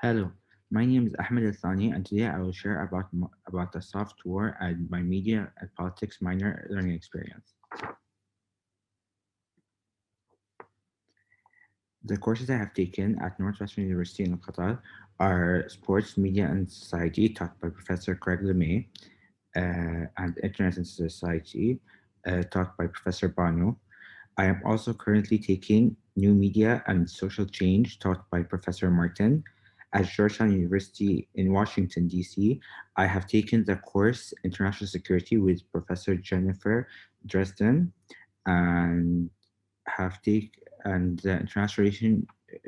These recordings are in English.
Hello, my name is Ahmed Al-Thani, and today I will share about the software and my media and politics minor learning experience. The courses I have taken at Northwestern University in Qatar are Sports, Media and Society, taught by Professor Craig LeMay, and Internet and Society, taught by Professor Banu. I am also currently taking New Media and Social Change, taught by Professor Martin. At Georgetown University in Washington, D.C., I have taken the course International Security with Professor Jennifer Dresden and have taken and the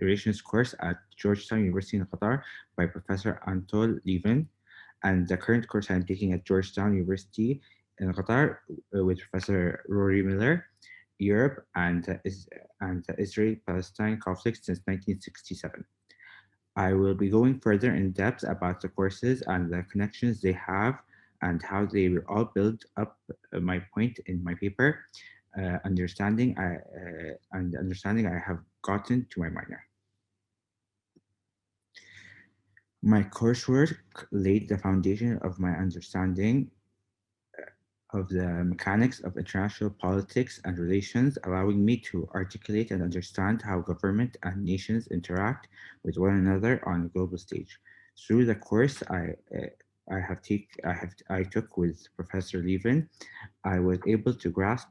Relations course at Georgetown University in Qatar by Professor Antol Levin, and the current course I'm taking at Georgetown University in Qatar with Professor Rory Miller, Europe and the Israel-Palestine conflict since 1967. I will be going further in depth about the courses and the connections they have and how they will all build up my point in my paper, understanding I have gotten to my minor. My coursework laid the foundation of my understanding of the mechanics of international politics and relations, allowing me to articulate and understand how government and nations interact with one another on a global stage. Through the course I took with Professor Levin, I was able to grasp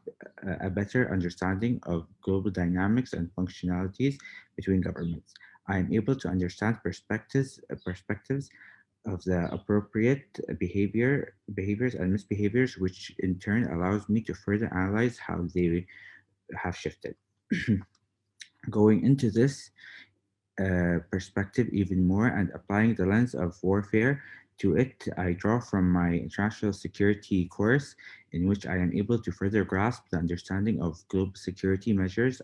a better understanding of global dynamics and functionalities between governments. I am able to understand perspectives of the appropriate behaviors and misbehaviors, which in turn allows me to further analyze how they have shifted. Going into this perspective even more and applying the lens of warfare to it, I draw from my international security course, in which I am able to further grasp the understanding of global security measures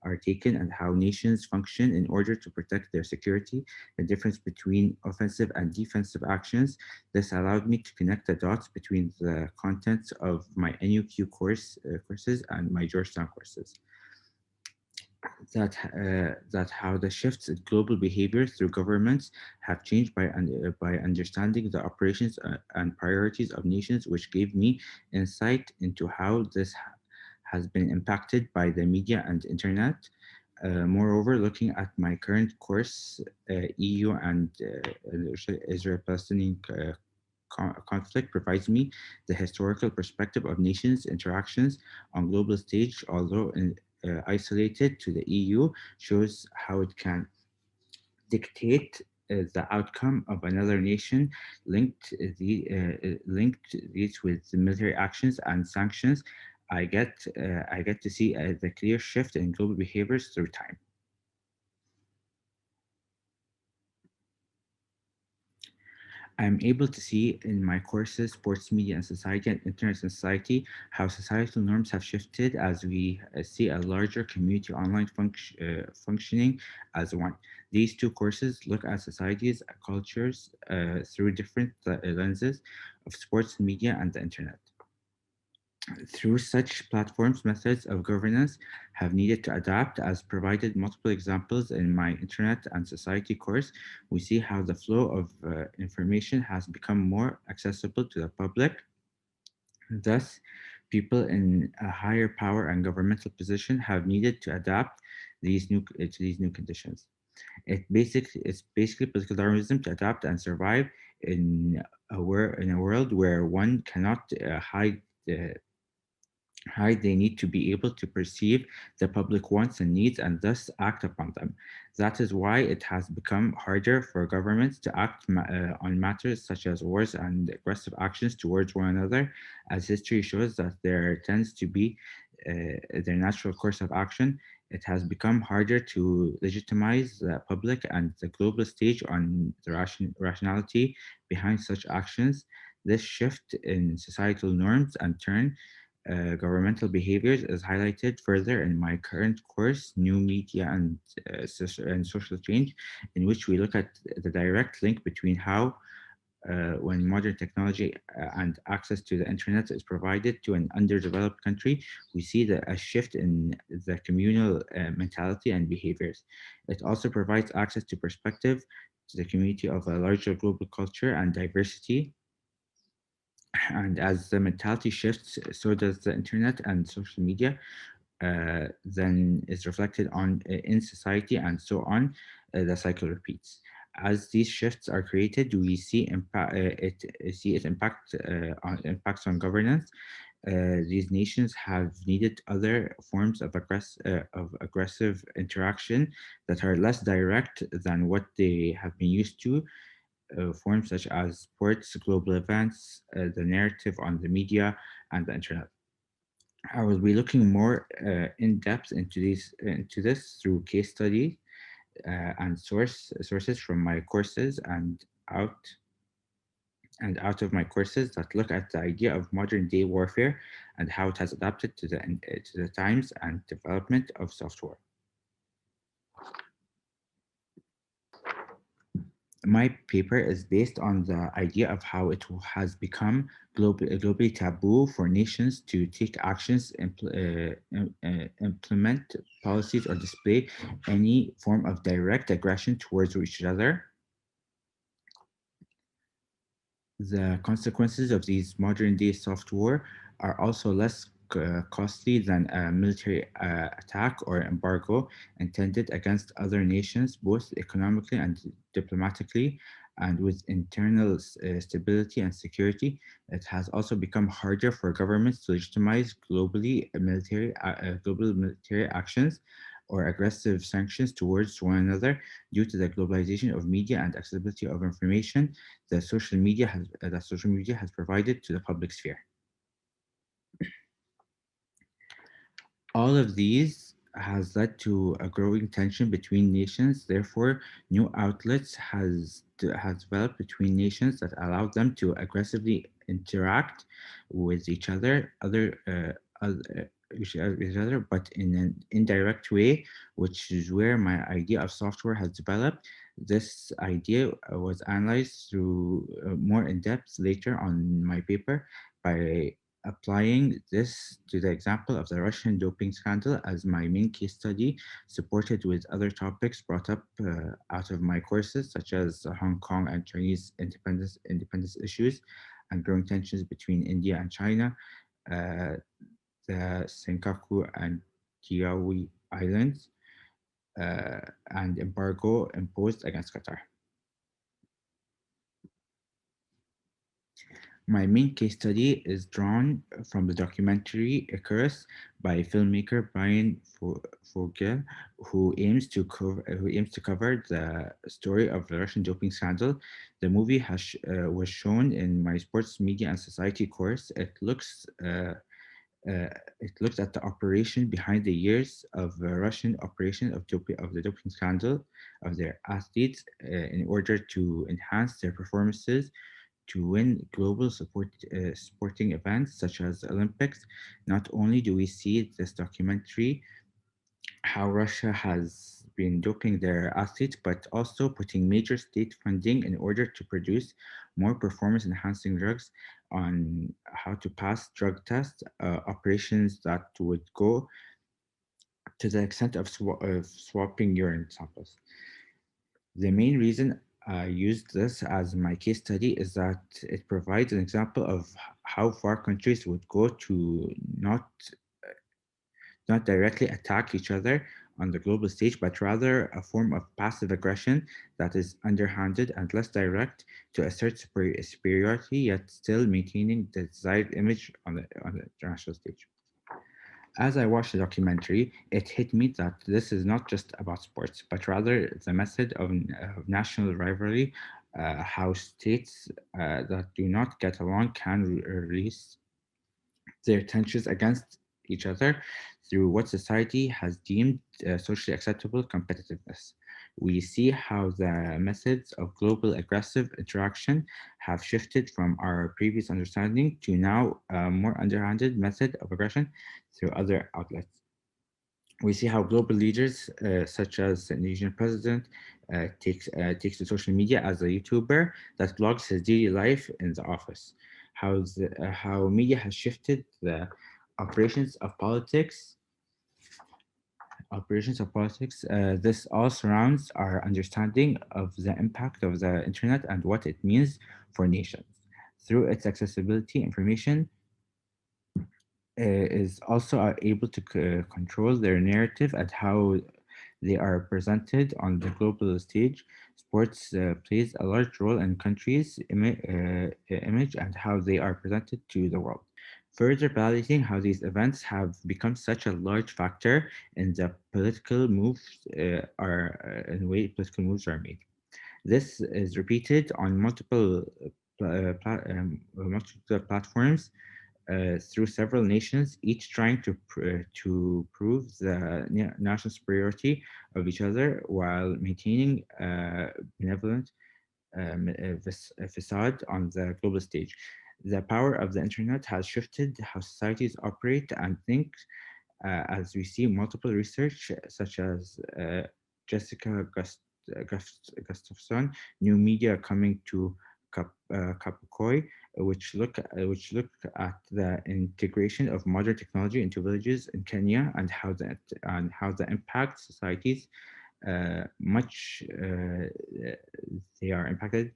are taken and how nations function in order to protect their security, the difference between offensive and defensive actions. This allowed me to connect the dots between the contents of my NUQ courses and my Georgetown courses. That how the shifts in global behavior through governments have changed by understanding the operations and priorities of nations, which gave me insight into how has been impacted by the media and internet. Moreover, looking at my current course, EU and Israel-Palestinian conflict provides me the historical perspective of nations' interactions on global stage, although isolated to the EU, shows how it can dictate the outcome of another nation, linked these with the military actions and sanctions. I get to see the clear shift in global behaviors through time. I'm able to see in my courses, Sports, Media and Society and Internet and Society, how societal norms have shifted as we see a larger community online functioning as one. These two courses look at societies, cultures through different lenses of sports, media, and the internet. Through such platforms, methods of governance have needed to adapt. As provided multiple examples in my Internet and Society course, we see how the flow of information has become more accessible to the public. Thus, people in a higher power and governmental position have needed to adapt to these new conditions. It's basically political Darwinism to adapt and survive in in a world where one cannot hide. They need to be able to perceive the public wants and needs and thus act upon them. That is why it has become harder for governments to act on matters such as wars and aggressive actions towards one another, as history shows that there tends to be their natural course of action. It has become harder to legitimize the public and the global stage on the rationality behind such actions. This shift in societal norms and turn governmental behaviors is highlighted further in my current course, New Media and Social Change, in which we look at the direct link between how when modern technology and access to the internet is provided to an underdeveloped country, we see a shift in the communal mentality and behaviors. It also provides access to perspective to the community of a larger global culture and diversity. And as the mentality shifts, so does the internet and social media. Then is reflected on in society, and so on. The cycle repeats. As these shifts are created, we see it impacts on governance. These nations have needed other forms of aggressive interaction that are less direct than what they have been used to. Forms such as sports, global events, the narrative on the media, and the internet. I will be looking more in depth into this through case study and sources from my courses out out of my courses that look at the idea of modern day warfare and how it has adapted to the times and development of software. My paper is based on the idea of how it has become globally taboo for nations to take actions, implement policies, or display any form of direct aggression towards each other. The consequences of these modern day soft war are also less costly than a military attack or embargo intended against other nations, both economically and diplomatically. And with internal stability and security, it has also become harder for governments to legitimize global military actions or aggressive sanctions towards one another due to the globalization of media and accessibility of information that social media has provided to the public sphere. All of these has led to a growing tension between nations. Therefore, new outlets has developed between nations that allow them to aggressively interact with with each other, but in an indirect way, which is where my idea of software has developed. This idea was analyzed through more in depth later on my paper by applying this to the example of the Russian doping scandal as my main case study, supported with other topics brought up out of my courses, such as Hong Kong and Chinese independence issues, and growing tensions between India and China, uh, the Senkaku and Tiawi Islands, uh, and embargo imposed against Qatar. My main case study is drawn from the documentary Icarus by filmmaker Brian Fogel, who aims to cover the story of the Russian doping scandal. The movie was shown in my sports media and society course. It looks at the operation behind the years of the Russian operation of the doping scandal of their athletes in order to enhance their performances to win global sporting events such as the Olympics. Not only do we see this documentary how Russia has been doping their athletes, but also putting major state funding in order to produce more performance enhancing drugs on how to pass drug tests, operations that would go to the extent of swapping urine samples. The main reason I used this as my case study is that it provides an example of how far countries would go to not directly attack each other on the global stage, but rather a form of passive aggression that is underhanded and less direct to assert superiority, yet still maintaining the desired image on the international stage. As I watched the documentary, it hit me that this is not just about sports, but rather the method of national rivalry, how states that do not get along can release their tensions against each other through what society has deemed socially acceptable competitiveness. We see how the methods of global aggressive interaction have shifted from our previous understanding to now a more underhanded method of aggression through other outlets. We see how global leaders, such as the Indonesian president, takes to social media as a YouTuber that vlogs his daily life in the office. How media has shifted the operations of politics this all surrounds our understanding of the impact of the internet and what it means for nations. Through its accessibility, information is also are able to control their narrative and how they are presented on the global stage. Sports plays a large role in countries' image and how they are presented to the world. Further validating how these events have become such a large factor in the political moves in the way political moves are made. This is repeated on multiple platforms through several nations, each trying to prove the national superiority of each other while maintaining benevolent facade on the global stage. The power of the internet has shifted how societies operate and think, as we see multiple research such as Jessica Gustafson, new media coming to Kapokoi, which look at the integration of modern technology into villages in Kenya and how the impact societies much they are impacted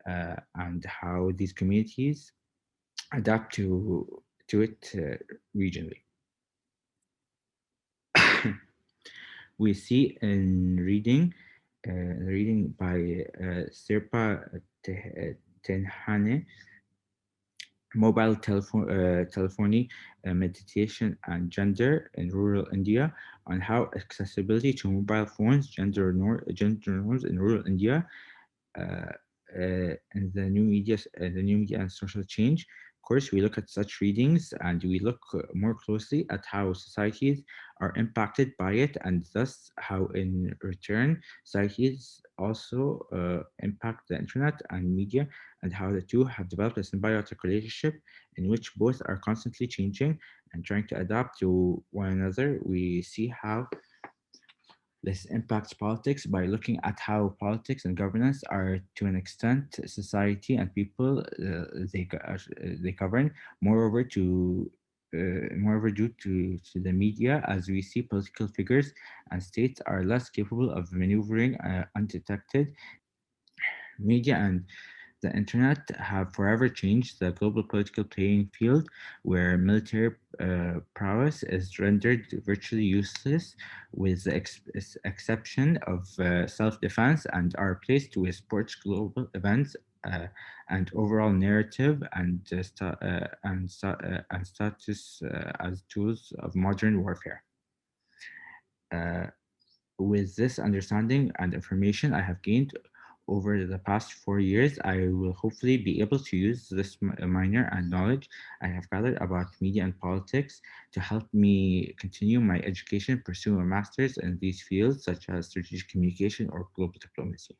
and how these communities adapt to it regionally. We see in reading by Sirpa Tenhane, telephony, meditation, and gender in rural India, on how accessibility to mobile phones, gender norms in rural India, uh, and the new media and social change. Of course, we look at such readings and we look more closely at how societies are impacted by it, and thus how, in return, societies also impact the internet and media, and how the two have developed a symbiotic relationship in which both are constantly changing and trying to adapt to one another. We see how this impacts politics by looking at how politics and governance are, to an extent, society and people they govern. Moreover, due to the media, as we see political figures and states are less capable of maneuvering undetected. Media and the internet have forever changed the global political playing field, where military prowess is rendered virtually useless, with the exception of self defense, and are replaced with sports, global events, and overall narrative and status as tools of modern warfare. Uh, with this understanding and information I have gained over the past 4 years, I will hopefully be able to use this minor and knowledge I have gathered about media and politics to help me continue my education, pursue a master's in these fields such as strategic communication or global diplomacy.